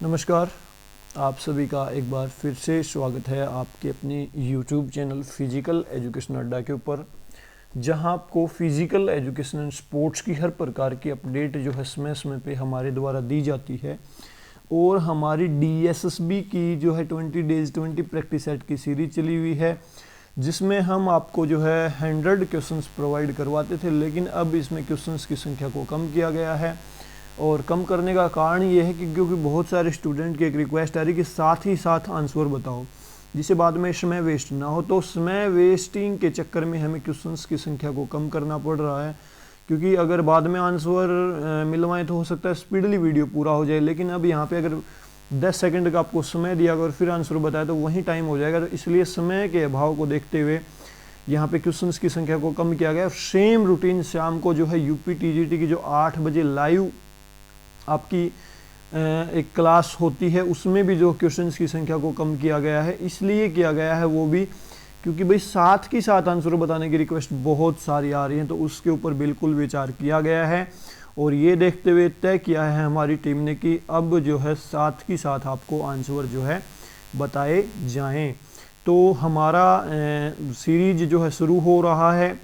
नमस्कार, आप सभी का एक बार फिर से स्वागत है आपके अपने YouTube चैनल फिजिकल एजुकेशन अड्डा के ऊपर, जहां आपको फिजिकल एजुकेशन एंड स्पोर्ट्स की हर प्रकार की अपडेट जो है समय समय पे हमारे द्वारा दी जाती है। और हमारी DSSB की जो है 20 डेज 20 प्रैक्टिस सेट की सीरीज चली हुई है, जिसमें हम आपको जो है 100 क्वेश्चंस प्रोवाइड करवाते थे, लेकिन अब इसमें क्वेश्चंस की संख्या को कम किया गया है। और कम करने का कारण ये है कि क्योंकि बहुत सारे स्टूडेंट की एक रिक्वेस्ट आ रही कि साथ ही साथ आंसर बताओ, जिससे बाद में समय वेस्ट ना हो। तो समय वेस्टिंग के चक्कर में हमें क्वेश्चंस की संख्या को कम करना पड़ रहा है, क्योंकि अगर बाद में आंसर मिलवाएं तो हो सकता है स्पीडली वीडियो पूरा हो जाए, लेकिन अब यहाँ पे अगर 10 सेकंड का आपको समय दिया और फिर आंसर बताया तो वही टाइम हो जाएगा। तो इसलिए समय के अभाव को देखते हुए यहाँ पे क्वेश्चंस की संख्या को कम किया गया। सेम रूटीन शाम को जो है यूपी टीजीटी की जो 8 बजे लाइव आपकी एक क्लास होती है, उसमें भी जो क्वेश्चंस की संख्या को कम किया गया है। इसलिए किया गया है वो भी क्योंकि भाई साथ की साथ आंसर बताने की रिक्वेस्ट बहुत सारी आ रही हैं, तो उसके ऊपर बिल्कुल विचार किया गया है। और ये देखते हुए तय किया है हमारी टीम ने कि अब जो है साथ की साथ आपको आंसर जो है बताए जाएं। तो हमारा सीरीज जो है शुरू हो रहा है।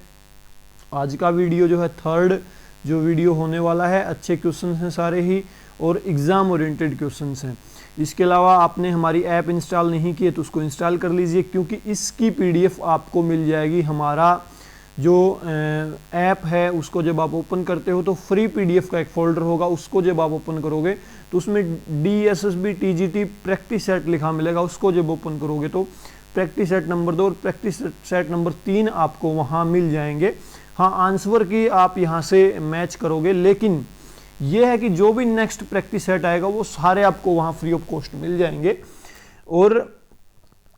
आज का वीडियो जो है 3rd जो वीडियो होने वाला है। अच्छे क्वेश्चंस हैं सारे ही और एग्ज़ाम ओरिएंटेड क्वेश्चंस हैं। इसके अलावा आपने हमारी ऐप इंस्टॉल नहीं की है तो उसको इंस्टॉल कर लीजिए, क्योंकि इसकी PDF आपको मिल जाएगी। हमारा जो ऐप है उसको जब आप ओपन करते हो तो फ्री PDF का एक फोल्डर होगा, उसको जब आप ओपन करोगे तो उसमें DSSB TGT प्रैक्टिस सेट लिखा मिलेगा। उसको जब ओपन करोगे तो प्रैक्टिस सेट नंबर 2 और प्रैक्टिस सेट नंबर 3 आपको वहाँ मिल जाएंगे। हाँ, आंसर की आप यहाँ से मैच करोगे, लेकिन ये है कि जो भी नेक्स्ट प्रैक्टिस सेट आएगा वो सारे आपको वहाँ फ्री ऑफ कॉस्ट मिल जाएंगे। और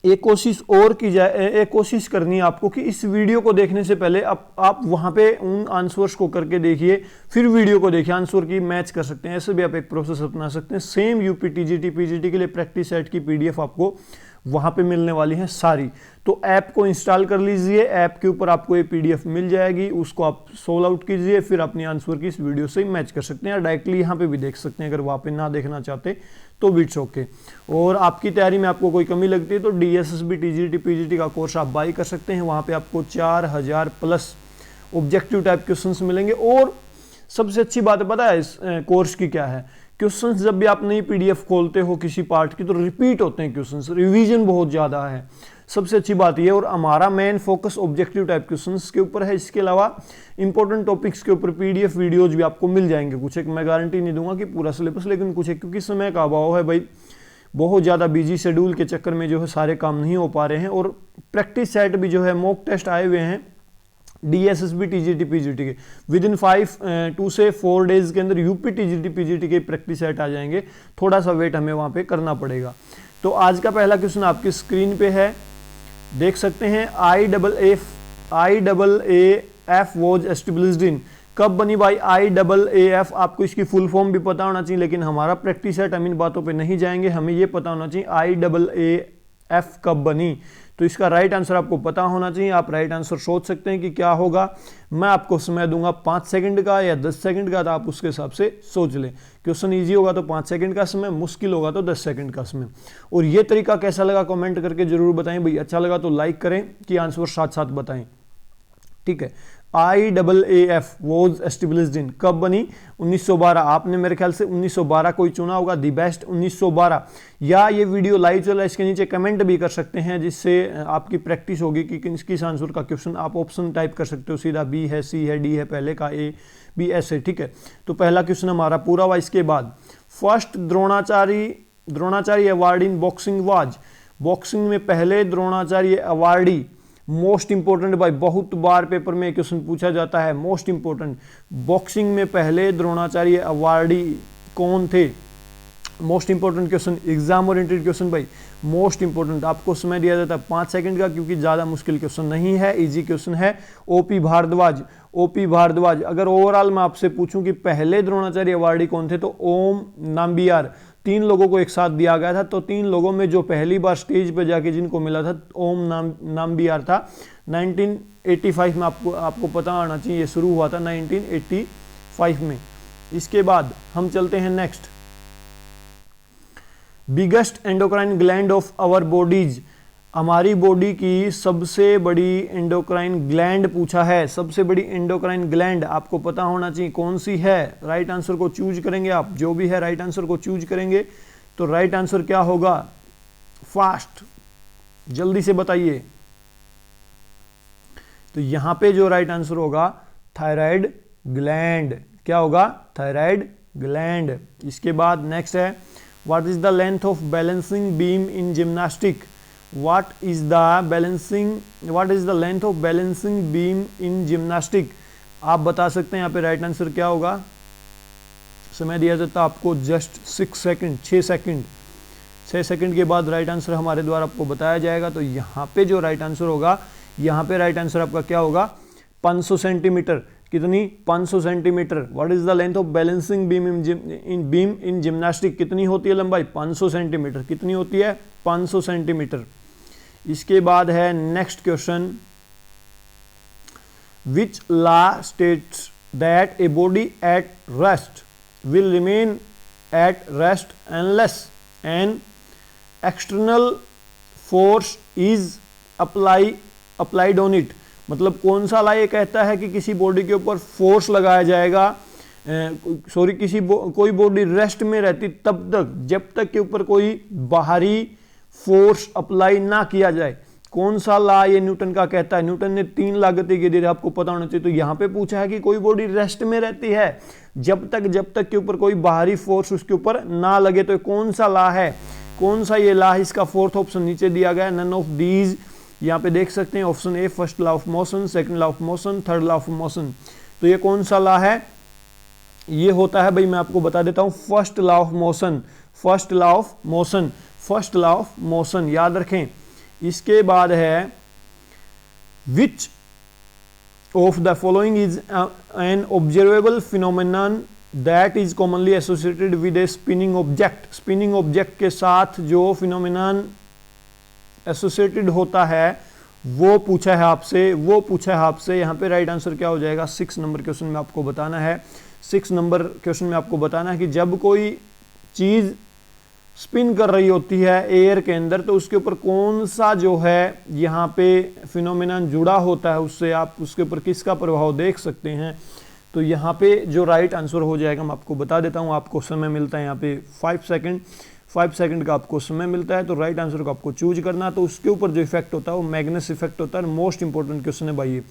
एक कोशिश और की जाए, एक कोशिश करनी है आपको कि इस वीडियो को देखने से पहले आप वहाँ पे उन आंसर्स को करके देखिए, फिर वीडियो को देखिए, आंसर की मैच कर सकते हैं। ऐसे भी आप एक प्रोसेस अपना सकते हैं। सेम यूपी टीजीटी पीजीटी के लिए प्रैक्टिस सेट की PDF आपको वहाँ पे मिलने वाली है सारी। तो ऐप को इंस्टॉल कर लीजिए, ऐप के ऊपर आपको ये PDF मिल जाएगी, उसको आप सोल्व आउट कीजिए, फिर अपनी आंसर की इस वीडियो से मैच कर सकते हैं, या डायरेक्टली यहाँ पे भी देख सकते हैं। अगर वहाँ पे ना देखना चाहते तो भी इट्स ओके। और आपकी तैयारी में आपको कोई कमी लगती है तो DSSB TGT PGT का कोर्स आप बाई कर सकते हैं। वहाँ पे आपको 4000 प्लस ऑब्जेक्टिव टाइप क्वेश्चंस मिलेंगे। और सबसे अच्छी बात पता है इस कोर्स की क्या है? क्वेश्चंस जब भी आप नई PDF खोलते हो किसी पार्ट की तो रिपीट होते हैं क्वेश्चंस, रिवीजन बहुत ज़्यादा है। सबसे अच्छी बात ये, और हमारा main focus objective type questions के ऊपर है। इसके अलावा इंपॉर्टेंट टॉपिक्स के ऊपर PDF वीडियोज भी आपको मिल जाएंगे। कुछ एक मैं गारंटी नहीं दूंगा कि पूरा सिलेबस, लेकिन कुछ एक, क्योंकि समय का अभाव है भाई, बहुत ज़्यादा बिजी शेड्यूल के चक्कर में जो है सारे काम नहीं हो पा रहे हैं। और प्रैक्टिस सेट भी जो है मॉक टेस्ट आए हुए हैं DSSB TGT PGT के, विद इन 2 से 4 डेज के अंदर यूपी TGT PGT के प्रैक्टिस सेट आ जाएंगे। थोड़ा सा वेट हमें वहाँ पे करना पड़ेगा। तो आज का पहला क्वेश्चन आपकी स्क्रीन पे है, देख सकते हैं। IAAF वॉज एस्टेब्लिश्ड इन, कब बनी भाई IAAF? आपको इसकी फुल फॉर्म भी पता होना चाहिए, लेकिन हमारा प्रैक्टिस सेट हम इन बातों पे नहीं जाएंगे। हमें ये पता होना चाहिए IAAF कब बनी। तो इसका राइट आंसर आपको पता होना चाहिए। आप राइट आंसर सोच सकते हैं कि क्या होगा। मैं आपको समय दूंगा 5 सेकंड का या 10 सेकंड का, तो आप उसके हिसाब से सोच लें। क्वेश्चन इजी होगा तो 5 सेकंड का समय, मुश्किल होगा तो 10 सेकंड का समय। और ये तरीका कैसा लगा कमेंट करके जरूर बताएं भाई। अच्छा लगा तो लाइक करें कि आंसर साथ साथ बताएं, ठीक है। IAAF वॉज एस्टेब्लिश्ड इन, कब बनी? 1912। आपने मेरे ख्याल से 1912 को ही चुना होगा, दी बेस्ट 1912। या ये वीडियो लाइव चल रहा है, इसके नीचे कमेंट भी कर सकते हैं, जिससे आपकी प्रैक्टिस होगी कि किस आंसर का क्वेश्चन। आप ऑप्शन टाइप कर सकते हो, सीधा B है, C है, D है, पहले का A B ऐसे, ठीक है। तो पहला क्वेश्चन हमारा पूरा हुआ। इसके बाद first Dronacharya award in boxing was, boxing में पहले द्रोणाचार्य अवार्डी। मोस्ट इंपोर्टेंट भाई, बहुत बार पेपर में क्वेश्चन पूछा जाता है, मोस्ट इंपोर्टेंट। बॉक्सिंग में पहले द्रोणाचार्य अवार्डी कौन थे? Most important question, exam oriented question भाई, मोस्ट इंपोर्टेंट। आपको समय दिया जाता है 5 सेकंड का, क्योंकि ज़्यादा मुश्किल क्वेश्चन नहीं है, इजी क्वेश्चन है। OP भारद्वाज। अगर ओवरऑल मैं आपसे पूछूं कि पहले द्रोणाचार्य अवार्डी कौन थे, तो ओम नाम्बियार। 3 लोगों को एक साथ दिया गया था, तो 3 लोगों में जो पहली बार स्टेज पे जाके जिनको मिला था, ओम नाम्बियार था। 1985 में आपको पता होना चाहिए, ये शुरू हुआ था 1985 में। इसके बाद हम चलते हैं next. Biggest endocrine gland of our bodies, हमारी बॉडी की सबसे बड़ी एंडोक्राइन ग्लैंड पूछा है। सबसे बड़ी एंडोक्राइन ग्लैंड आपको पता होना चाहिए कौन सी है। राइट आंसर को चूज करेंगे आप, जो भी है राइट आंसर को चूज करेंगे तो राइट आंसर क्या होगा, फास्ट, जल्दी से बताइए। तो यहां पे जो राइट आंसर होगा थायराइड ग्लैंड, क्या होगा, थायराइड ग्लैंड। इसके बाद नेक्स्ट है what is the length of balancing beam in gymnastic, what is the length of balancing beam in gymnastic, आप बता सकते हैं यहाँ पे राइट आंसर क्या होगा। समय दिया जाता है आपको जस्ट 6 सेकंड, 6 सेकंड के बाद राइट आंसर हमारे द्वारा आपको बताया जाएगा। तो यहाँ पे जो राइट आंसर होगा, यहाँ पे राइट आंसर आपका क्या होगा, 500 सेंटीमीटर। कितनी, 500 centimetre. What is the length of balancing beam in gymnastic, कितनी होती है लंबाई, 500 सेंटीमीटर। कितनी होती है, 500 सेंटीमीटर। इसके बाद है next question, which law states that a body at rest will remain at rest unless an external force is applied on it. मतलब कौन सा लॉ ये कहता है कि किसी बॉडी के ऊपर फोर्स लगाया जाएगा, कोई बॉडी रेस्ट में रहती तब तक जब तक के ऊपर कोई बाहरी फोर्स अप्लाई ना किया जाए। कौन सा लॉ ये न्यूटन का कहता है। न्यूटन ने 3 लागतें दी, आपको पता होना चाहिए। तो यहां पे पूछा है कि कोई बॉडी रेस्ट में रहती है जब तक के ऊपर कोई बाहरी फोर्स उसके ऊपर ना लगे। तो कौन सा लॉ है, कौन सा ये लॉ है, इसका फोर्थ ऑप्शन नीचे दिया गया है, नन ऑफ दीज। यहाँ पे देख सकते हैं option A first law of motion, second law of motion, third law of motion. तो ये कौन सा लॉ है, ये होता है भाई, मैं आपको बता देता हूं, first law of motion, first law of motion, first law of motion, याद रखें। इसके बाद है which of the following is an observable phenomenon that is commonly associated with A spinning object. Spinning object के साथ जो फिनोमेनन एसोसिएटेड होता है वो पूछा है आपसे, यहाँ पे राइट आंसर क्या हो जाएगा, 6 नंबर क्वेश्चन में आपको बताना है। 6 नंबर क्वेश्चन में आपको बताना है कि जब कोई चीज स्पिन कर रही होती है एयर के अंदर तो उसके ऊपर कौन सा जो है यहाँ पे फिनोमेनन जुड़ा होता है, उससे आप उसके ऊपर किसका प्रभाव देख सकते हैं। तो यहाँ पे जो राइट आंसर हो जाएगा मैं आपको बता देता हूँ। आपको समय मिलता है यहाँ पे 5 सेकंड का आपको समय मिलता है। तो राइट आंसर को आपको चूज करना, तो उसके ऊपर जो इफेक्ट होता है वो मैग्नेस इफेक्ट होता है। मोस्ट इंपॉर्टेंट क्वेश्चन है भाई, ये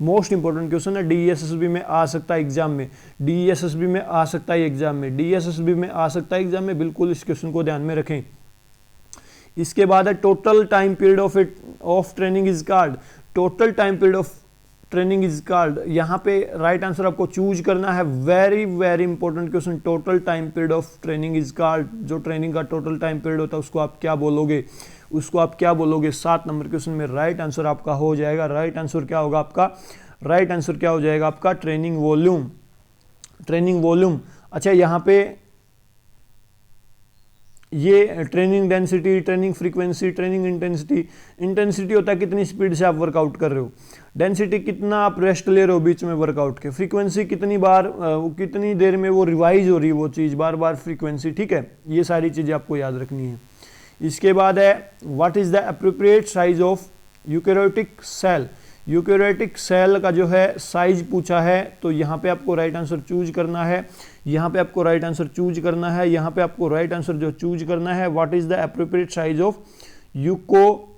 मोस्ट इंपॉर्टेंट क्वेश्चन है। डीएसएसबी में आ सकता है एग्जाम में, डीएसएसबी में आ सकता है एग्जाम में, डीएसएसबी में आ सकता है एग्जाम में, बिल्कुल इस क्वेश्चन को ध्यान में रखें। इसके बाद है total time period of training is called, total time period of training is called. यहाँ पे राइट आंसर आपको चूज करना है, very very important question, total time period of training is called. जो ट्रेनिंग का टोटल टाइम पीरियड होता है उसको आप क्या बोलोगे, उसको आप क्या बोलोगे। 7 नंबर क्वेश्चन में राइट आंसर आपका हो जाएगा, राइट आंसर क्या होगा आपका, राइट आंसर क्या हो जाएगा आपका, ट्रेनिंग वॉल्यूम, ट्रेनिंग वॉल्यूम। अच्छा यहाँ पे ये training density, training frequency, training intensity, intensity होता है कितनी स्पीड से आप वर्कआउट कर रहे हो, डेंसिटी कितना आप रेस्ट ले रहे हो बीच में वर्कआउट के, फ्रीक्वेंसी कितनी बार कितनी देर में वो रिवाइज हो रही है वो चीज़, बार बार फ्रीक्वेंसी, ठीक है। ये सारी चीज़ें आपको याद रखनी है। इसके बाद है what is the appropriate size of eukaryotic cell. Eukaryotic cell का जो है साइज पूछा है, तो यहाँ पे आपको राइट आंसर चूज करना है, यहाँ पे आपको राइट आंसर चूज करना है, यहाँ पे आपको राइट आंसर जो चूज करना है, what is the appropriate size of eukaryotic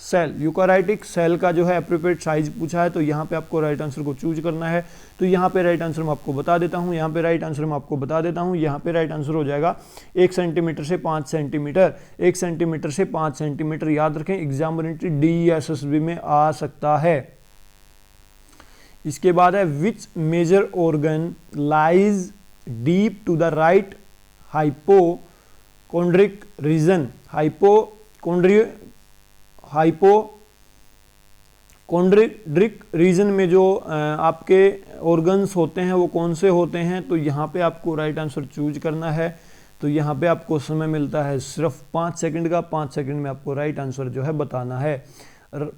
cell. Eukaryotic cell का जो है एप्रोप्रिएट साइज पूछा है, तो यहाँ पे आपको राइट आंसर को चूज करना है। तो यहाँ पे राइट आंसर मैं आपको बता देता हूँ, यहाँ पे राइट आंसर मैं आपको बता देता हूँ, यहाँ पे राइट आंसर हो जाएगा 1 सेंटीमीटर से 5 सेंटीमीटर, 1 सेंटीमीटर से 5 सेंटीमीटर। याद रखें एग्जामिनेटरी डीएसएसबी में आ सकता है। इसके बाद है which major organ lies deep to the right hypochondriac region. Hypochondriac region में जो आपके ऑर्गन्स होते हैं वो कौन से होते हैं, तो यहाँ पे आपको राइट आंसर चूज करना है। तो यहाँ पे आपको समय मिलता है सिर्फ 5 सेकंड का, 5 सेकंड में आपको राइट आंसर जो है बताना है,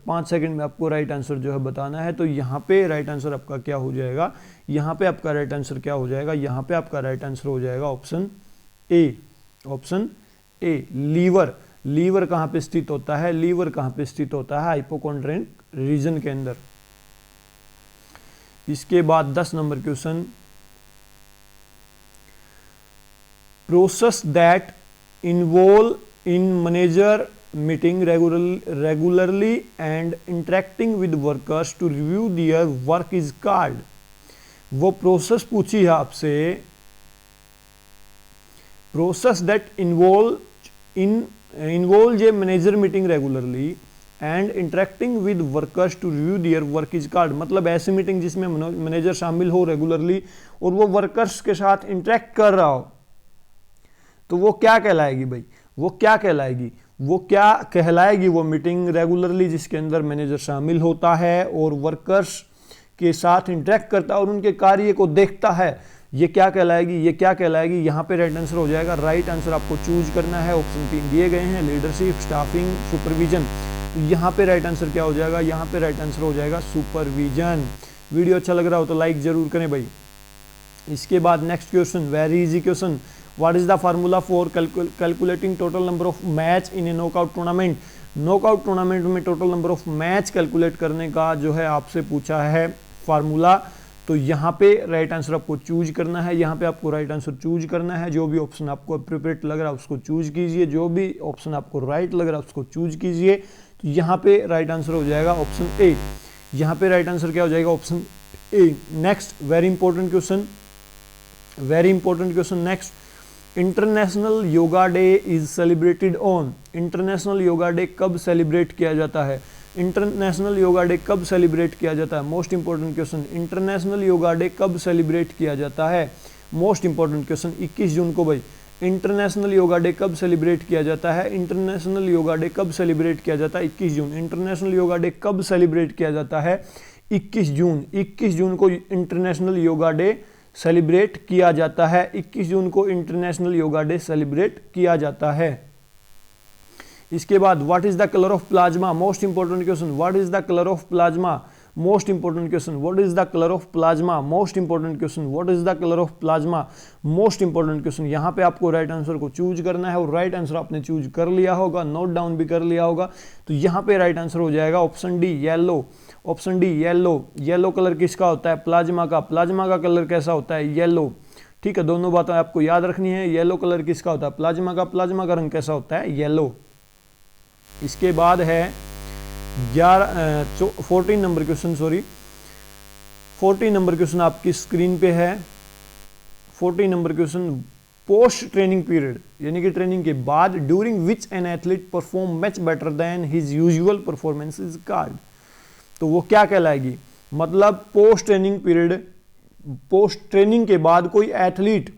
5 सेकंड में आपको राइट आंसर जो है बताना है। तो यहाँ पे राइट आंसर आपका क्या हो जाएगा, यहाँ पे आपका राइट आंसर क्या हो जाएगा, यहाँ पे आपका राइट आंसर हो जाएगा option A. Option A liver. Liver कहां पे स्थित होता है? लीवर कहां पे स्थित होता है? हाइपोकॉन्ड्रियन रीजन के अंदर। इसके बाद 10 number question, process that involve in manager meeting regularly and interacting with workers to review their work is called. वो प्रोसेस पूछी है आपसे, process that involve a manager meeting regularly and interacting with workers to review their work is called. मतलब ऐसी meeting जिसमें manager शामिल हो regularly और वो वर्कर्स के साथ इंटरेक्ट कर रहा हो, तो वो क्या कहलाएगी भाई? वो क्या कहलाएगी? वो क्या कहलाएगी? वो मीटिंग रेगुलरली जिसके अंदर मैनेजर शामिल होता है और वर्कर्स के साथ इंटरेक्ट करता है और उनके कार्य को देखता है, ये क्या कहलाएगी? ये क्या कहलाएगी? यहाँ पे राइट आंसर हो जाएगा, राइट आंसर आपको चूज करना है। ऑप्शन 3 दिए गए हैं, लीडरशिप, स्टाफिंग, सुपरविजन। तो यहाँ पे राइट आंसर क्या हो जाएगा? यहाँ पे राइट आंसर हो जाएगा सुपरविजन। वीडियो अच्छा लग रहा हो तो लाइक जरूर करें भाई। इसके बाद next question, very easy question, what is the formula for calculating total number of match in a knockout tournament? Knockout tournament में total number of match calculate करने का जो है आपसे पूछा है फार्मूला। तो यहाँ पे राइट आंसर आपको चूज करना है, यहाँ पे आपको राइट आंसर चूज करना है। जो भी ऑप्शन आपको अप्रोप्रिएट लग रहा है उसको चूज कीजिए, जो भी ऑप्शन आपको राइट लग रहा है उसको चूज कीजिए। तो यहाँ पे राइट आंसर हो जाएगा ऑप्शन ए। यहाँ पे राइट आंसर क्या हो जाएगा? Option A. Next very important question, very important question next, international yoga day is celebrated on. International yoga day कब सेलिब्रेट किया जाता है? इंटरनेशनल योगा डे कब सेलिब्रेट किया जाता है? Most important question, international yoga day कब सेलिब्रेट किया जाता है? मोस्ट इंपॉर्टेंट क्वेश्चन, 21 जून को भाई। इंटरनेशनल योगा डे कब सेलिब्रेट किया जाता है? इंटरनेशनल योगा डे कब सेलिब्रेट किया जाता है? 21 जून। इंटरनेशनल योगा डे कब सेलिब्रेट किया जाता है? 21 जून। 21 जून को इंटरनेशनल योगा डे सेलिब्रेट किया जाता है। 21 जून को इंटरनेशनल योगा डे सेलिब्रेट किया जाता है। इसके बाद what is the colour of plasma? Most important question, what is the colour of plasma? Most important question, what is the colour of plasma? Most important question, what is the colour of plasma? Most important question. यहाँ पे आपको right answer को choose करना है और right answer आपने choose कर लिया होगा, नोट डाउन भी कर लिया होगा। तो यहाँ पे राइट आंसर हो जाएगा option D, yellow. Option D yellow. Yellow colour किसका होता है? प्लाज्मा का। प्लाज्मा का कलर कैसा होता है? येलो। ठीक है, दोनों बातें आपको याद रखनी है। येलो कलर किसका होता है? प्लाज्मा का। प्लाज्मा का रंग कैसा होता है? येलो। इसके बाद है 14 नंबर क्वेश्चन, 14 नंबर क्वेश्चन आपकी स्क्रीन पे है। 14 number question, post training period यानी कि ट्रेनिंग के बाद, during which an athlete perform much better than his usual performance is called. तो वो क्या कहलाएगी? मतलब post training period, post training के बाद कोई एथलीट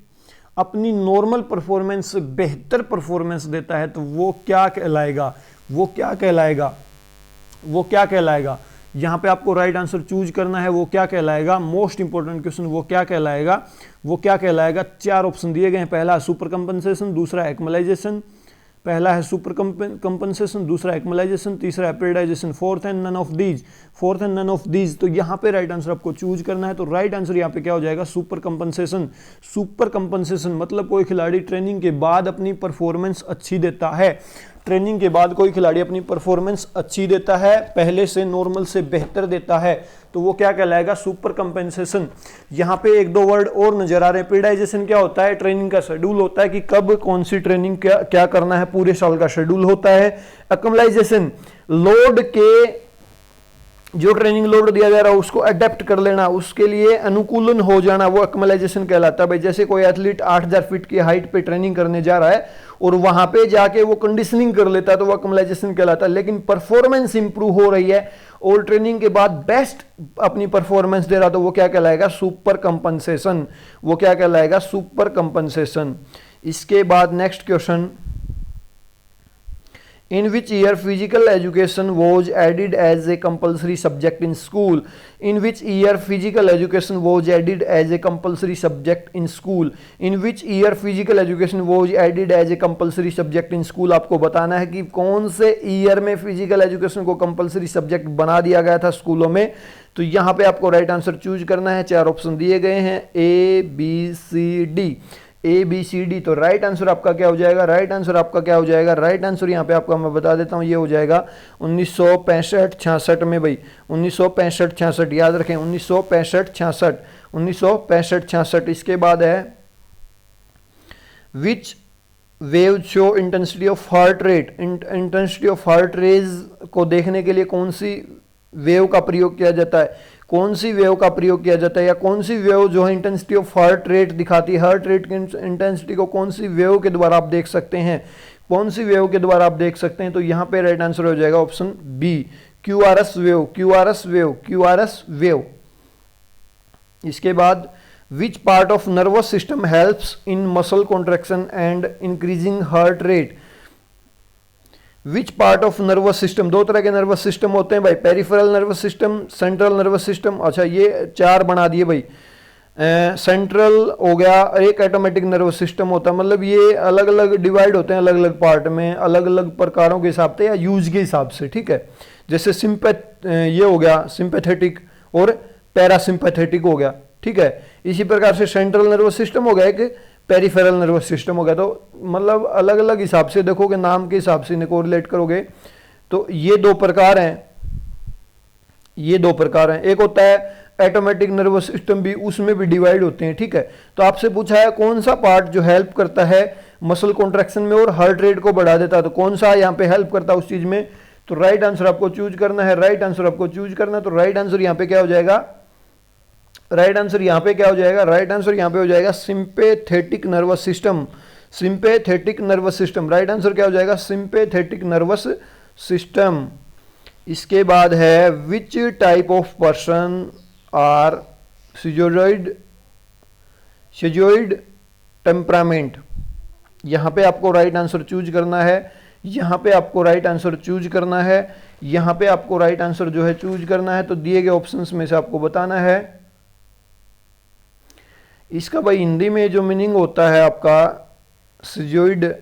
अपनी नॉर्मल परफॉर्मेंस से बेहतर परफॉर्मेंस देता है तो वो क्या कहलाएगा? वो क्या कहलाएगा? वो क्या कहलाएगा? यहाँ पे आपको राइट आंसर चूज करना है। वो क्या कहलाएगा? मोस्ट इंपॉर्टेंट क्वेश्चन, वो क्या कहलाएगा? वो क्या कहलाएगा? 4 ऑप्शन दिए गए हैं। पहला सुपर कंपनसेशन, दूसरा एक्मलाइजेशन, पहला है सुपर कंपनसेशन, दूसरा एक्मलाइजेशन, तीसरा है periodization, fourth and none of these. Fourth and none of these. तो यहाँ पे राइट आंसर आपको चूज करना है। तो राइट आंसर यहाँ पे क्या हो जाएगा? Super compensation. सुपर कंपनसेशन मतलब कोई खिलाड़ी ट्रेनिंग के बाद अपनी परफॉर्मेंस अच्छी देता है। ट्रेनिंग के बाद कोई खिलाड़ी अपनी परफॉर्मेंस अच्छी देता है, पहले से नॉर्मल से बेहतर देता है, तो वो क्या कहलाएगा? Super compensation. यहाँ पे 1-2 वर्ड और नजर आ रहे हैं। पीरियडाइजेशन क्या होता है? ट्रेनिंग का शेड्यूल होता है कि कब कौन सी ट्रेनिंग क्या करना है, पूरे साल का शेड्यूल होता है। एक्मलाइजेशन लोड के, जो ट्रेनिंग लोड दिया जा रहा है उसको अडेप्ट कर लेना, उसके लिए अनुकूलन हो जाना, वो एक्मलाइजेशन कहलाता है। भाई जैसे कोई एथलीट 8000 फीट की हाइट पे ट्रेनिंग करने जा रहा है और वहां पे जाके वो कंडीशनिंग कर लेता है तो वो एक्मलाइजेशन कहलाता है। लेकिन परफॉर्मेंस इंप्रूव हो रही है और ट्रेनिंग के बाद बेस्ट अपनी परफॉर्मेंस दे रहा तो वो क्या कहलाएगा? Super compensation. वो क्या कहलाएगा? Super compensation. इसके बाद next question, in which year physical education was added as a compulsory subject in school? In which year physical education was added as a compulsory subject in school? In which year physical education was added as a compulsory subject in school? आपको बताना है कि कौन से year में physical education को compulsory subject बना दिया गया था स्कूलों में। तो यहाँ पे आपको राइट आंसर चूज करना है। 4 ऑप्शन दिए गए हैं, A, B, C, D। A B C D. तो राइट आंसर आपका क्या हो जाएगा, राइट आंसर आपका क्या हो जाएगा, राइट आंसर यहाँ पे आपका मैं बता देता हूँ, ये हो जाएगा 1965-66 में भाई, 1965-66 याद रखें, 1965-66, 1965-66। इसके बाद है which wave show intensity of heart rate, intensity of heart rate को देखने के लिए कौन सी वेव का प्रयोग किया जाता है, कौन सी वेव का प्रयोग किया जाता है, या कौन सी वेव जो है इंटेंसिटी ऑफ हार्ट रेट दिखाती है, हार्ट रेट की इंटेंसिटी को कौन सी वेव के द्वारा आप देख सकते हैं, कौन सी वेव के द्वारा आप देख सकते हैं। तो यहाँ पे राइट आंसर हो जाएगा option B, QRS wave, QRS wave, QRS wave. इसके बाद which part of nervous system helps in muscle contraction and increasing heart rate, which part of nervous system, दो तरह के नर्वस सिस्टम होते हैं भाई, peripheral nervous system, central nervous system. अच्छा ये चार बना दिए भाई, सेंट्रल हो गया, एक ऑटोमेटिक नर्वस सिस्टम होता है, मतलब ये अलग अलग डिवाइड होते हैं अलग अलग पार्ट में, अलग अलग प्रकारों के हिसाब से या यूज के हिसाब से, ठीक है। जैसे ये हो गया सिंपैथेटिक और पैरासिम्पैथेटिक हो गया, ठीक है। इसी प्रकार से सेंट्रल नर्वस सिस्टम हो गया, एक पेरिफेरल नर्वस सिस्टम हो गया। तो मतलब अलग अलग हिसाब से देखोगे, नाम के हिसाब से इन्हें कोरिलेट करोगे तो ये दो प्रकार हैं, ये दो प्रकार हैं। एक होता है ऑटोमेटिक नर्वस सिस्टम, भी उसमें भी डिवाइड होते हैं, ठीक है। तो आपसे पूछा है कौन सा पार्ट जो हेल्प करता है मसल कॉन्ट्रैक्शन में और हार्ट रेट को बढ़ा देता है, तो कौन सा यहाँ पे हेल्प करता है उस चीज में। तो राइट आंसर आपको चूज करना है, राइट आंसर आपको चूज करना है। तो राइट आंसर यहाँ पे क्या हो जाएगा, राइट आंसर यहाँ पे क्या हो जाएगा, राइट आंसर यहाँ पे हो जाएगा sympathetic nervous system, sympathetic nervous system. Right answer क्या हो जाएगा, सिंपैथेटिक नर्वस सिस्टम। इसके बाद है which type of person are schizoid temperament. यहाँ पे आपको राइट आंसर चूज करना है, यहाँ पे आपको राइट आंसर चूज करना है, यहाँ पे आपको राइट आंसर जो है चूज करना है। तो दिए गए ऑप्शंस में से आपको बताना है। इसका भाई हिंदी में जो मीनिंग होता है आपका शिजोइड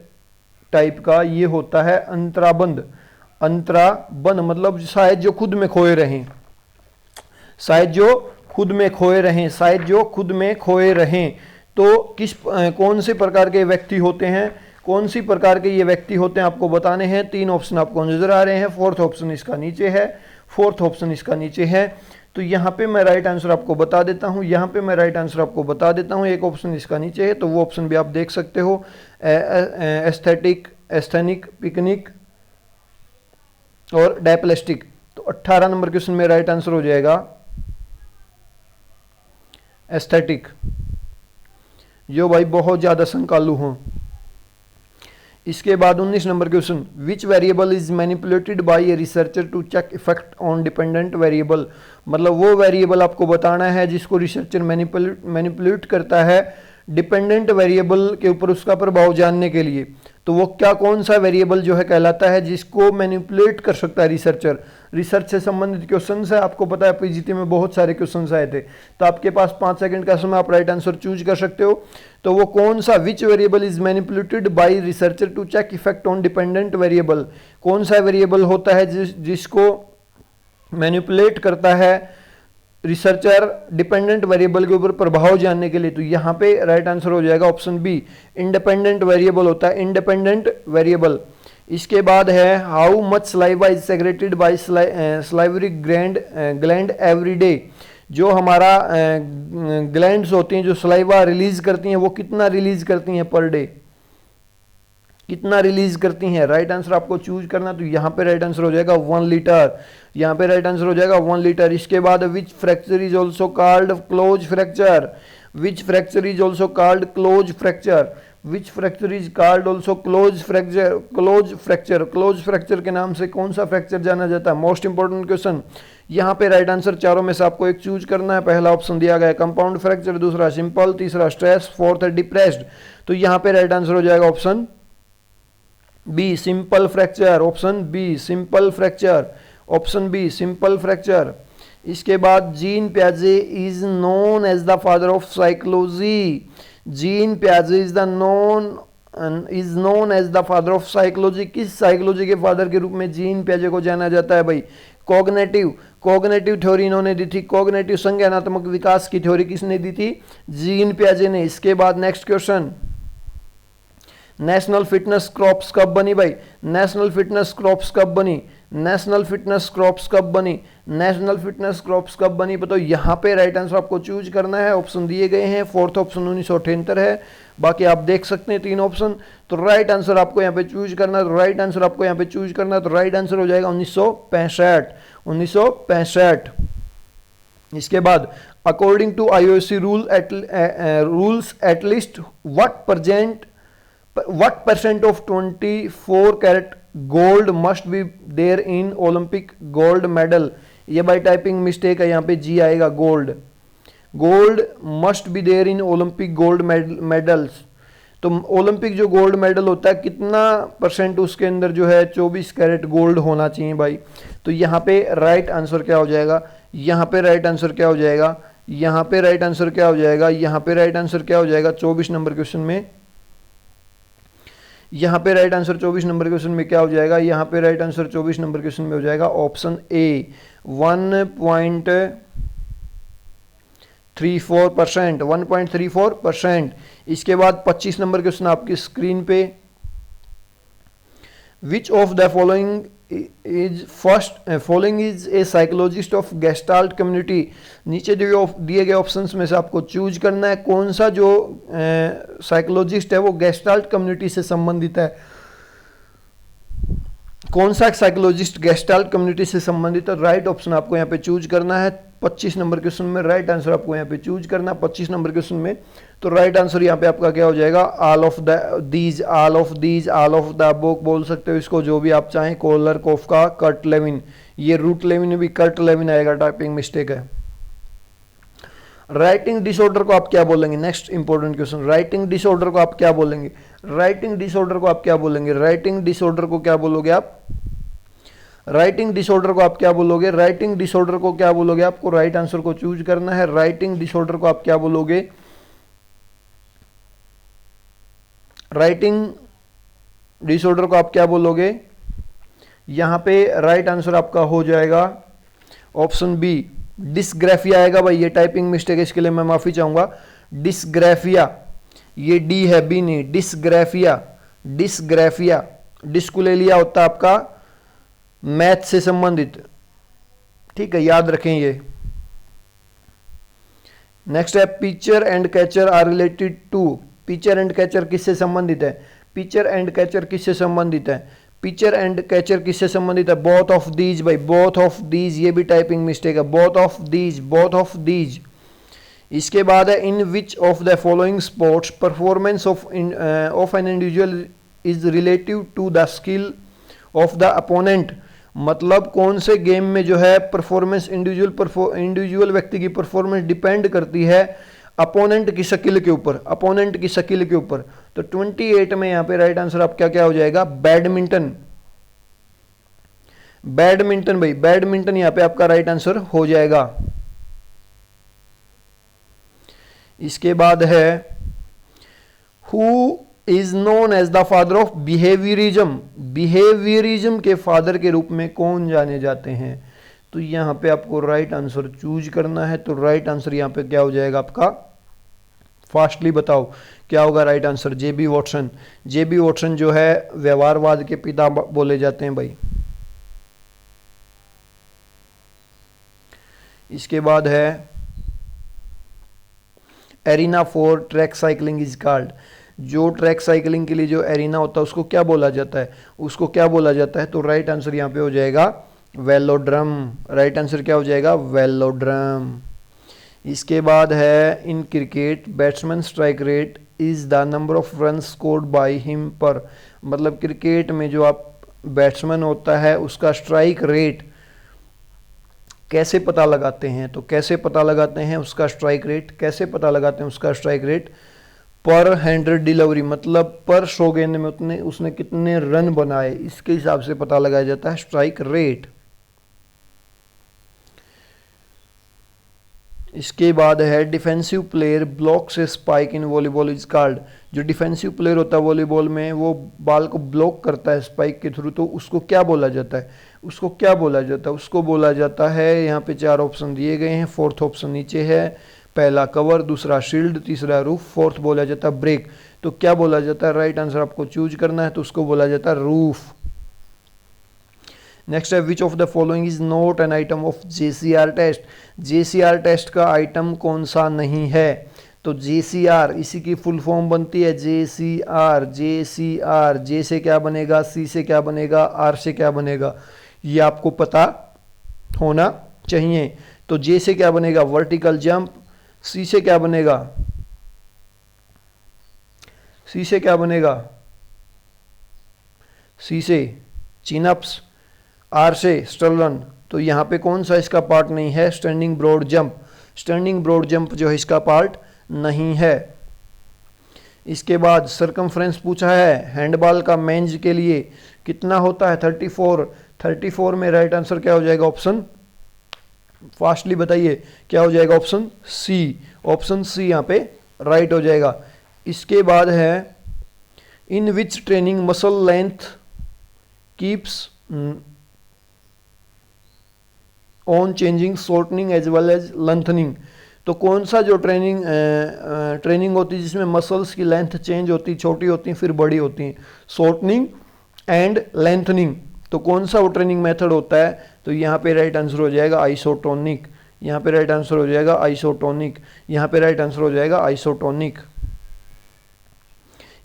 टाइप का, ये होता है अंतराबंद। अंतराबंद मतलब शायद जो खुद में खोए रहें, शायद जो खुद में खोए रहें, शायद जो खुद में खोए रहें। तो कौन से प्रकार के व्यक्ति होते हैं, कौन सी प्रकार के ये व्यक्ति होते हैं आपको बताने हैं। तीन ऑप्शन आपको नजर आ रहे हैं, फोर्थ ऑप्शन इसका नीचे है, फोर्थ ऑप्शन इसका नीचे है। तो यहाँ पे मैं राइट आंसर आपको बता देता हूँ, यहाँ पे मैं राइट आंसर आपको बता देता हूँ। एक ऑप्शन इसका नीचे है तो वो ऑप्शन भी आप देख सकते हो, एस्थेटिक, एस्थेनिक, पिकनिक और डायप्लेस्टिक। तो 18 नंबर क्वेश्चन में राइट आंसर हो जाएगा एस्थेटिक, जो भाई बहुत ज्यादा संकालू हों। इसके बाद 19 number question, which variable is manipulated by a researcher to check effect on dependent variable. मतलब वो वेरिएबल आपको बताना है जिसको रिसर्चर मैनिपुलेट करता है डिपेंडेंट वेरिएबल के ऊपर, उसका प्रभाव जानने के लिए। तो वो क्या, कौन सा वेरिएबल जो है कहलाता है जिसको मैनिपुलेट कर सकता है रिसर्चर। रिसर्च से संबंधित क्वेश्चन है, आपको पता है पीजीटी में बहुत सारे क्वेश्चन आए थे, तो आपके पास 5 सेकंड का समय, आप राइट आंसर चूज कर सकते हो। तो वो कौन सा, which variable is manipulated by researcher to check effect on dependent variable, कौन सा वेरिएबल होता है जिसको मैनिपुलेट करता है रिसर्चर डिपेंडेंट वेरिएबल के ऊपर प्रभाव जानने के लिए। तो यहाँ पे राइट आंसर हो जाएगा ऑप्शन बी, इंडिपेंडेंट वेरिएबल होता है, इंडिपेंडेंट वेरिएबल। इसके बाद है how much saliva is secreted bye salivary gland every day. जो हमारा ग्लैंड्स होती हैं जो सलाइवा रिलीज करती हैं, वो कितना रिलीज करती हैं पर डे, कितना रिलीज करती हैं। राइट आंसर आपको चूज करना, तो यहाँ पे राइट आंसर हो जाएगा 1 लीटर, यहाँ पे राइट आंसर हो जाएगा 1 लीटर। इसके बाद which fracture is also called close fracture, which fracture is also called close fracture, which fracture is called also close fracture, close fracture, close fracture के नाम से कौन सा फ्रैक्चर जाना जाता है। Most important question. यहाँ पे राइट आंसर चारों में से आपको एक चूज करना है। पहला ऑप्शन दिया गया है कंपाउंड फ्रैक्चर, दूसरा सिंपल, तीसरा स्ट्रेस, फोर्थ है डिप्रेस्ड। तो यहाँ पे राइट आंसर हो जाएगा option B, simple fracture, option B, simple fracture, option B, simple fracture. इसके बाद gene पियाजे is known as the father of psychology, gene पियाजे is known as the father of psychology. किस psychology के father के रूप में gene पियाजे को जाना जाता है भाई। कॉग्निटिव थ्योरी इन्होंने दी थी, कॉग्निटिव संज्ञानात्मक विकास की थ्योरी किसने दी थी, जीन पियाजे ने। इसके बाद next question, national fitness crops कब बनी भाई? नेशनल फिटनेस क्रॉप्स कब बनी? नेशनल फिटनेस क्रॉप्स कब बनी? नेशनल फिटनेस क्रॉप्स कब बनी बताओ। यहाँ पे राइट आंसर आपको चूज करना है, ऑप्शन दिए गए हैं। फोर्थ ऑप्शन 1978 है, बाकी आप देख सकते हैं 3 ऑप्शन। तो राइट आंसर आपको यहाँ पे चूज करना है, तो राइट आंसर आपको यहाँ पे चूज करना है, तो राइट आंसर हो जाएगा 1965। 1965। इसके बाद according to IOC rules at least what percent of 24 carat gold must be there in Olympic gold medal. ये बाई टाइपिंग मिस्टेक है, यहाँ पे जी आएगा gold. Gold must be there in Olympic gold medals. तो ओलंपिक जो gold medal होता है कितना परसेंट उसके अंदर जो है 24 कैरेट गोल्ड होना चाहिए भाई। तो यहाँ पे राइट आंसर क्या हो जाएगा? यहाँ पे राइट आंसर क्या हो जाएगा? यहाँ पे राइट आंसर क्या हो जाएगा? यहाँ पे राइट आंसर क्या हो जाएगा 24 नंबर क्वेश्चन में? यहाँ पे राइट आंसर 24 नंबर क्वेश्चन में क्या हो जाएगा? यहाँ पे राइट आंसर 24 नंबर क्वेश्चन में हो जाएगा ऑप्शन ए 1.34%। 1.34%। इसके बाद 25 नंबर क्वेश्चन आपकी स्क्रीन पे, विच of the following is a psychologist of gestalt community. नीचे दिए गए ऑप्शंस में से आपको चूज करना है कौन सा जो साइकोलॉजिस्ट है वो गेस्टाल्ट कम्युनिटी से संबंधित है। कौन सा साइकोलॉजिस्ट गेस्टाल्ट कम्युनिटी से संबंधित है? राइट ऑप्शन आपको यहाँ पे चूज करना है 25 नंबर क्वेश्चन में। राइट आंसर आपको यहाँ पे चूज करना है 25 नंबर क्वेश्चन में। तो राइट आंसर यहाँ पे आपका क्या हो जाएगा? All of these, all of these, all of the above बोल सकते हो इसको, जो भी आप चाहें। Kohler, Koffka, Kurt Lewin. ये रूट लेविन भी कर्ट लेविन आएगा, टाइपिंग मिस्टेक है। राइटिंग डिसऑर्डर को आप क्या बोलेंगे? Next important question, writing disorder को आप क्या बोलेंगे? राइटिंग डिसऑर्डर को आप क्या बोलेंगे? राइटिंग डिसऑर्डर को क्या बोलोगे आप? राइटिंग डिसऑर्डर को आप क्या बोलोगे? राइटिंग डिसऑर्डर को क्या बोलोगे? आपको राइट आंसर को चूज करना है। राइटिंग डिसऑर्डर को आप क्या बोलोगे? राइटिंग डिसऑर्डर को आप क्या बोलोगे? यहां पे राइट आंसर आपका हो जाएगा ऑप्शन बी डिस्ग्राफिया आएगा भाई। ये टाइपिंग मिस्टेक है, इसके लिए मैं माफी चाहूंगा। डिस्ग्राफिया, ये डी है, बी नहीं। Dysgraphia, dysgraphia. डिस्कुलेलिया होता है आपका मैथ से संबंधित, ठीक है, याद रखें ये। नेक्स्ट है pitcher and catcher are related to. Pitcher and catcher किससे संबंधित है? पिचर एंड कैचर किससे संबंधित है? पिचर एंड कैचर किससे संबंधित है? बोथ ऑफ दीज भाई, बोथ ऑफ दीज। ये भी टाइपिंग मिस्टेक है, both of these, both of these. इसके बाद है in which of the following sports performance of an individual is relative to the skill of the opponent. मतलब कौन से गेम में जो है परफॉर्मेंस, इंडिविजुअल व्यक्ति की परफॉर्मेंस डिपेंड करती है अपोनेंट की स्किल के ऊपर, अपोनेंट की स्किल के ऊपर। तो 28 में यहां पे राइट आंसर आपका क्या हो जाएगा? बैडमिंटन। बैडमिंटन भाई, बैडमिंटन यहां पे आपका राइट आंसर हो जाएगा। इसके बाद है who is known as the father of behaviourism. Behaviourism के फादर के रूप में कौन जाने जाते हैं? तो यहां पे आपको राइट आंसर चूज करना है। तो राइट आंसर यहां पे क्या हो जाएगा आपका? फास्टली बताओ क्या होगा राइट आंसर? जेबी वॉटसन। जेबी वॉटसन जो है व्यवहारवाद के पिता बोले जाते हैं भाई। इसके बाद है arena for track cycling is called. जो ट्रैक साइकिलिंग के लिए जो एरिना होता है उसको क्या बोला जाता है? उसको क्या बोला जाता है? तो राइट आंसर यहाँ पे हो जाएगा वेलोड्रम। राइट आंसर क्या हो जाएगा? वेलोड्रम। इसके बाद है in cricket batsman strike rate is the number of run scored by him पर। मतलब क्रिकेट में जो आप बैट्समैन होता है उसका स्ट्राइक रेट कैसे पता लगाते हैं? तो कैसे पता लगाते हैं उसका स्ट्राइक रेट? कैसे पता लगाते हैं उसका स्ट्राइक रेट? पर 100 डिलीवरी, मतलब पर 100 गेंद में उसने कितने रन बनाए, इसके हिसाब से पता लगाया जाता है स्ट्राइक रेट। इसके बाद है defensive player blocks A spike in volleyball is called. जो डिफेंसिव प्लेयर होता है वॉलीबॉल में वो बॉल को ब्लॉक करता है स्पाइक के थ्रू, तो उसको क्या बोला जाता है? उसको क्या बोला जाता है? उसको बोला जाता है, यहाँ पे 4 ऑप्शन दिए गए हैं, फोर्थ ऑप्शन नीचे है। पहला कवर, दूसरा शील्ड, तीसरा रूफ, फोर्थ बोला जाता है ब्रेक। तो क्या बोला जाता है, राइट आंसर आपको चूज करना है, तो उसको बोला जाता है रूफ। नेक्स्ट है which of the following is not an item of JCR test. JCR test का आइटम कौन सा नहीं है, तो जेसीआर इसी की फुल फॉर्म बनती है जेसीआर। जेसीआर, जे से क्या बनेगा, सी से क्या बनेगा, आर से क्या बनेगा, ये आपको पता होना चाहिए। तो जे से क्या बनेगा, वर्टिकल जंप। सी से क्या बनेगा, सी से क्या बनेगा, सी से चिनअप्स। आर से स्टर्लन। तो यहाँ पे कौन सा इसका पार्ट नहीं है, standing broad jump. Standing broad jump जो है इसका पार्ट नहीं है। इसके बाद सरकमफ्रेंस पूछा है, हैंडबॉल का मेंज के लिए कितना होता है, 34। 34 में राइट आंसर क्या हो जाएगा, ऑप्शन, फास्टली बताइए क्या हो जाएगा, ऑप्शन सी। ऑप्शन सी यहाँ पे राइट हो जाएगा। इसके बाद है in which training muscle length keeps on changing shortening as well as lengthening. तो कौन सा जो ट्रेनिंग होती है जिसमें मसल्स की लेंथ चेंज होती, छोटी होती फिर बड़ी होती हैं, शॉर्टनिंग एंड लेंथनिंग। तो कौन सा वो ट्रेनिंग मेथड होता है, तो यहाँ पे राइट आंसर हो जाएगा आइसोटोनिक। यहाँ पे राइट आंसर हो जाएगा आइसोटोनिक। यहाँ पे राइट आंसर हो जाएगा आइसोटोनिक।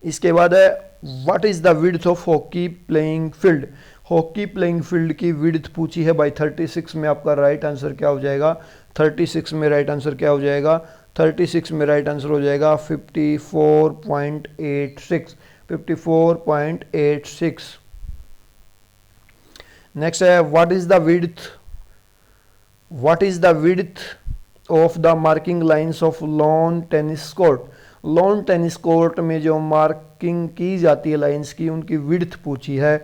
इसके बाद है what is the width of hockey playing field. Hockey playing field की विड्थ पूछी है बाई 36 में, आपका राइट आंसर क्या हो जाएगा, 36 में राइट आंसर क्या हो जाएगा, 36 में राइट आंसर हो जाएगा 54.86। 54.86। नेक्स्ट है what is the width of the marking lines of lawn tennis court. Lawn tennis court में जो मार्किंग की जाती है लाइंस की, उनकी विड्थ पूछी है।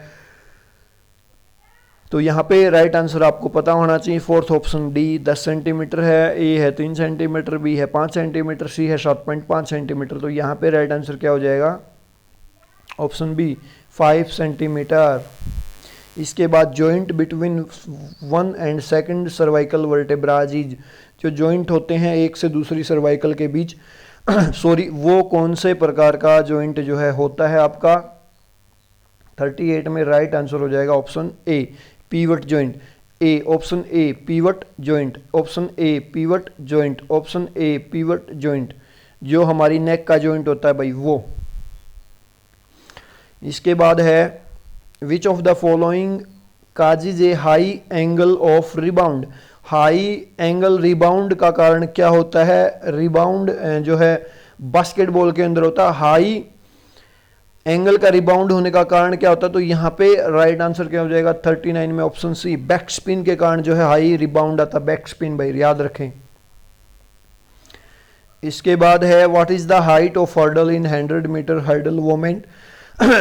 तो यहाँ पे राइट आंसर आपको पता होना चाहिए, फोर्थ ऑप्शन डी 10 सेंटीमीटर है, ए है 3 सेंटीमीटर, बी है 5 सेंटीमीटर, सी है 7.5 सेंटीमीटर। तो यहाँ पे राइट आंसर क्या हो जाएगा, ऑप्शन बी 5 सेंटीमीटर। इसके बाद जॉइंट बिटवीन 1 एंड 2 सर्वाइकल वर्टेब्राजीज, जो जॉइंट होते हैं एक से दूसरी सर्वाइकल के बीच सॉरी, वो कौन से प्रकार का जॉइंट जो है होता है आपका, 38 में राइट आंसर हो जाएगा option A pivot joint. A, option A pivot joint, option A pivot joint, option A pivot joint, जो हमारी नेक का जॉइंट होता है भाई वो। इसके बाद है which of the following causes A high angle of rebound. High angle rebound का कारण क्या होता है, रिबाउंड जो है बास्केटबॉल के अंदर होता है, हाई एंगल का रिबाउंड होने का कारण क्या होता है, तो यहाँ पे राइट आंसर क्या हो जाएगा 39 में ऑप्शन सी, बैक स्पिन के कारण जो है हाई रिबाउंड आता है, बैक स्पिन भाई याद रखें। इसके बाद है what is the height of hurdle in 100 metre hurdle women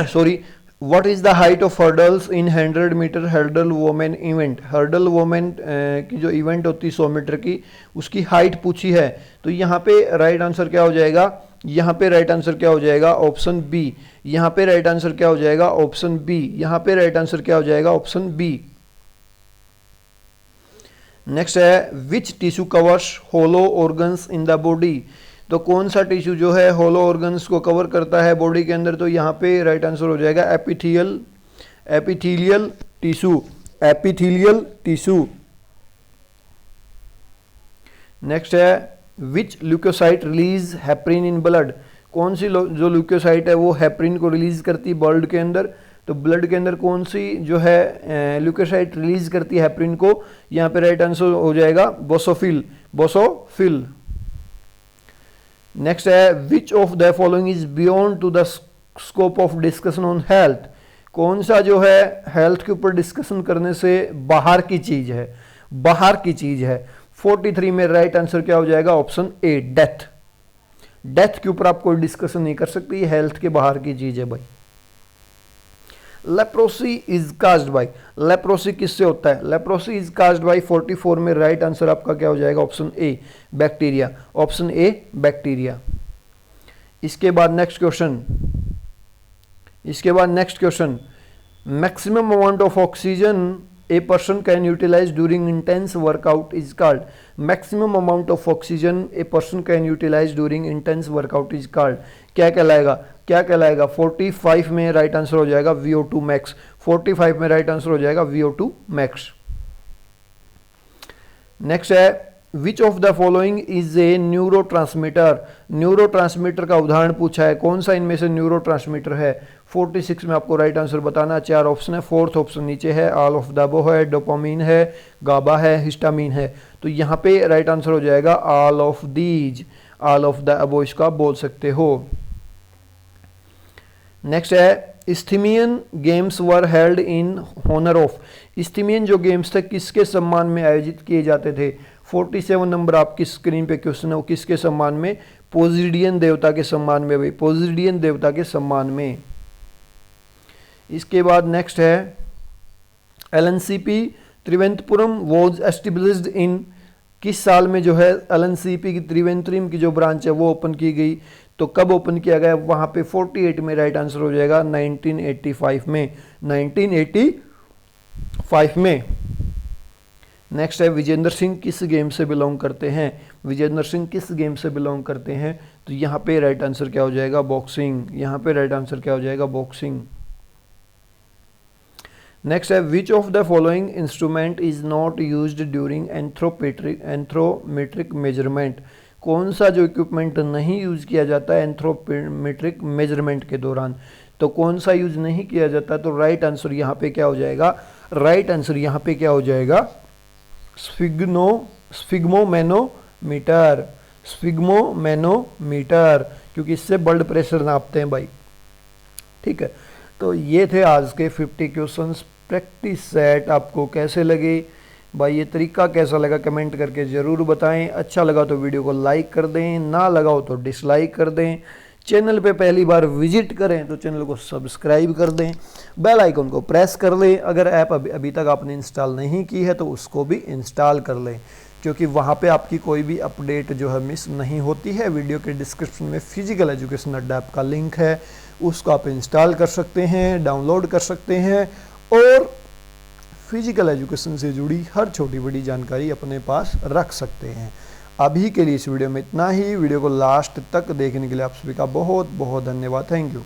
sorry what is the height of hurdles in 100 metre hurdle women event. Hurdle women की जो इवेंट होती है 100 मीटर की, उसकी हाइट पूछी है। तो यहाँ पे राइट आंसर क्या हो जाएगा, यहाँ पे राइट आंसर क्या हो जाएगा, ऑप्शन बी। यहाँ पे राइट आंसर क्या हो जाएगा, ऑप्शन बी। यहाँ पे राइट आंसर क्या हो जाएगा, ऑप्शन बी। नेक्स्ट है which tissue covers hollow organs in the body. तो कौन सा टिश्यू जो है होलो ऑर्गन्स को कवर करता है बॉडी के अंदर, तो यहाँ पे राइट आंसर हो जाएगा epithelial tissue, epithelial tissue. Next है which leukocyte release heparin in blood. कौन सी जो ल्यूकोसाइट है वो हेपरिन को रिलीज करती है ब्लड के अंदर, तो ब्लड के अंदर कौन सी जो है ल्यूकोसाइट रिलीज करती है हेपरिन को, यहाँ पे राइट आंसर हो जाएगा बोसोफिल, बोसोफिल। नेक्स्ट है which of the following is beyond to the scope of discussion on health. कौन सा जो है हेल्थ के ऊपर डिस्कशन करने से बाहर की चीज है, बाहर की चीज है। 43 में राइट आंसर क्या हो जाएगा, ऑप्शन ए डेथ। डेथ के ऊपर आप कोई डिस्कशन नहीं कर सकते, हेल्थ के बाहर की चीज है भाई। Leprosy is caused by, leprosy किससे होता है, लेप्रोसी इज काज्ड बाय 44 में राइट आंसर आपका क्या हो जाएगा, option A bacteria, option A bacteria. इसके बाद next question, maximum amount of oxygen a person can utilize during intense workout is called। maximum amount of oxygen a person can utilize during intense workout is called क्या कहलाएगा, क्या कहलाएगा, 45 में right answer हो जाएगा VO2 max. 45 में right answer हो जाएगा VO2 मैक्स। नेक्स्ट है which of the following is a neurotransmitter. Neurotransmitter का उदाहरण पूछा है, कौन सा इनमें से न्यूरोट्रांसमीटर है। 46 में आपको राइट आंसर बताना। 4 ऑप्शन है, फोर्थ ऑप्शन नीचे है, ऑल ऑफ द अबव है, डोपामिन है, गाबा है, हिस्टामिन है। तो यहाँ पे राइट आंसर हो जाएगा all of these, all of the above इसका बोल सकते हो। नेक्स्ट है Isthmian games were held in honour of. Isthmian जो गेम्स थे किसके सम्मान में आयोजित किए जाते थे। 47 नंबर आपकी स्क्रीन पे क्वेश्चन है, वो किसके सम्मान में, पोजिडियन देवता के सम्मान में भाई, पोजिडियन देवता के सम्मान में। इसके बाद नेक्स्ट है LNCP Trivendrapuram was established in, किस साल में जो है LNCP की त्रिवेंद्रपुरम की जो ब्रांच है वो ओपन की गई, तो कब ओपन किया गया, वहां पे 48 में राइट आंसर हो जाएगा 1985 में, 1985 में। नेक्स्ट है विजेंद्र सिंह किस गेम से बिलोंग करते हैं। विजेंद्र सिंह किस गेम से बिलोंग करते हैं, तो यहाँ पे राइट आंसर क्या हो जाएगा, बॉक्सिंग। यहाँ पे राइट आंसर क्या हो जाएगा, बॉक्सिंग। नेक्स्ट है which of the following instrument is not used during anthropometric measurement. कौन सा जो इक्विपमेंट नहीं यूज किया जाता है एंथ्रोमेट्रिक मेजरमेंट के दौरान, तो कौन सा यूज नहीं किया जाता, तो राइट आंसर यहाँ पे क्या हो जाएगा, राइट आंसर यहाँ पे क्या हो जाएगा, स्फिग्मोमैनोमीटर, स्फिग्मोमैनोमीटर, क्योंकि इससे ब्लड प्रेशर नापते हैं भाई। ठीक है, तो ये थे आज के 50 क्वेश्चंस प्रैक्टिस सेट। आपको कैसे लगे भाई, ये तरीका कैसा लगा कमेंट करके ज़रूर बताएं। अच्छा लगा तो वीडियो को लाइक कर दें, ना लगा हो तो डिसलाइक कर दें। चैनल पे पहली बार विजिट करें तो चैनल को सब्सक्राइब कर दें, बेल आइकन को प्रेस कर लें। अगर ऐप अभी तक आपने इंस्टॉल नहीं की है तो उसको भी इंस्टॉल कर लें, क्योंकि वहाँ पे आपकी कोई भी अपडेट जो है मिस नहीं होती है। वीडियो के डिस्क्रिप्शन में फिजिकल एजुकेशन अड्डा ऐप का लिंक है, उसको आप इंस्टॉल कर सकते हैं, डाउनलोड कर सकते हैं और फिजिकल एजुकेशन से जुड़ी हर छोटी बड़ी जानकारी अपने पास रख सकते हैं। अभी के लिए इस वीडियो में इतना ही। वीडियो को लास्ट तक देखने के लिए आप सभी का बहुत बहुत धन्यवाद। Thank you.